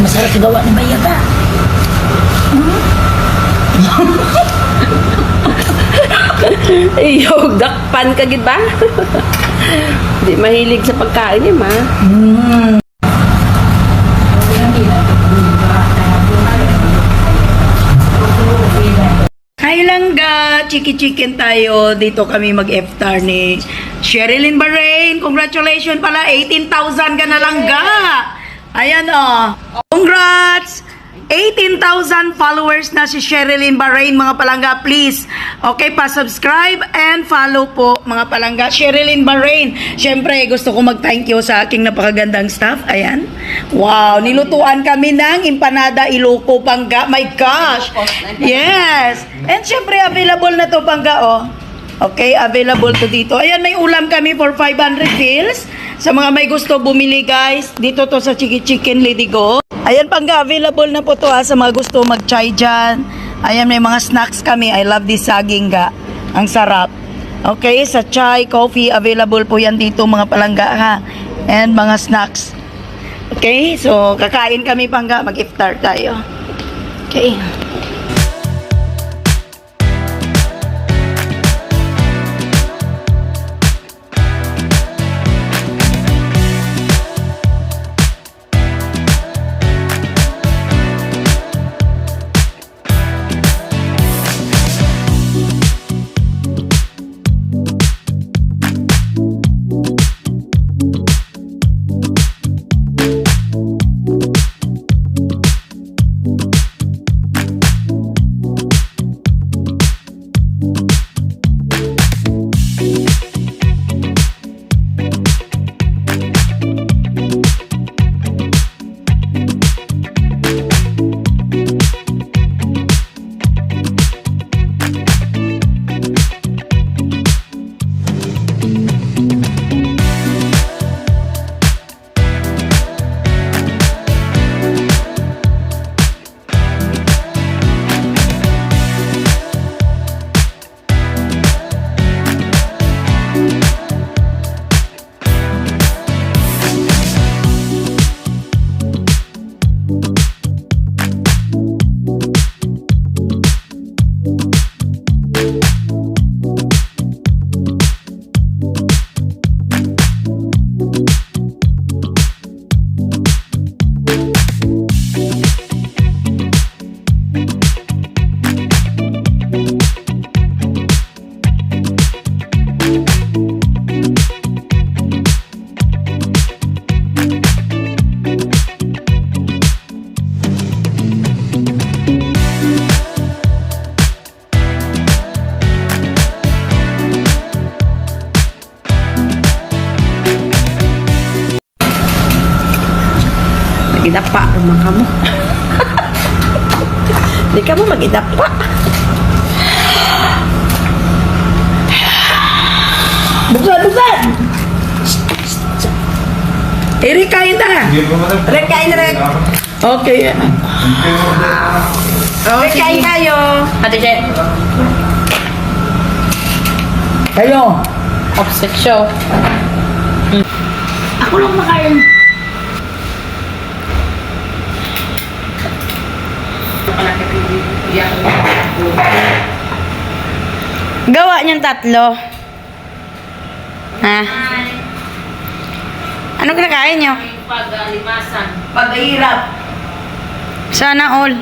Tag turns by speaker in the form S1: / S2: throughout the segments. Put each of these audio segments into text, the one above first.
S1: Masarap gawa ni Bayaba.
S2: Iyo, dakpan ka gid ba? Di mahilig sa pagkain niya, ma.
S1: Hi langga! Chiki-chicken tayo. Dito kami mag-iftar ni Sherilyn Bahrain. Congratulations pala. 18,000 ka na langga. Ayan o. Congrats! 18,000 followers na si Sherilyn Bahrain, mga palangga. Please, okay, pa-subscribe and follow po, mga palangga. Sherilyn Bahrain. Siyempre, gusto ko mag-thank you sa aking napakagandang staff. Ayan. Wow, nilutuan kami ng empanada Ilocos, Pangga. My gosh! Yes! And siyempre, available na to, Pangga, oh. Okay, available to dito. Ayan, may ulam kami for 500 pills. Sa mga may gusto bumili, guys, dito to sa Chiki Chicken Lady Go. Ayan, Pangga, available na po to ha, sa mga gusto mag-chai dyan. Ayan, may mga snacks kami. I love this saging ga. Ang sarap. Okay, sa chai, coffee, available po yan dito, mga palangga ha. And mga snacks. Okay, so kakain kami, Pangga. Mag-iftar tayo. Okay.
S2: Magidapa, rumah kamu. Di kamu magidapa.
S1: Bukan! Iri kain ta.
S2: Rek, kain rek.
S1: Okay.
S2: Rek, kain kayo. Ate Jet.
S1: Kayo.
S2: Offset show.
S1: Ako lang makain.
S2: Gawa niyong tatlo. Ha? Ano kinakain niyo?
S3: Paglimasan.
S1: Paghihirap.
S2: Sana all.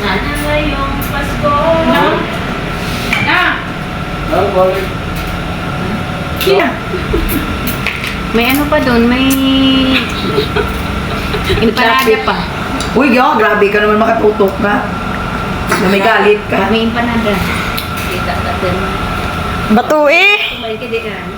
S3: Sana ngayong Pasko.
S2: May ano pa doon? May... Imparada pa.
S1: Uy, yo, grabe ka naman makatutok na. Na may galit ka.
S2: May impanada.
S3: Kita natin.
S2: Bato eh!
S3: May kadikan.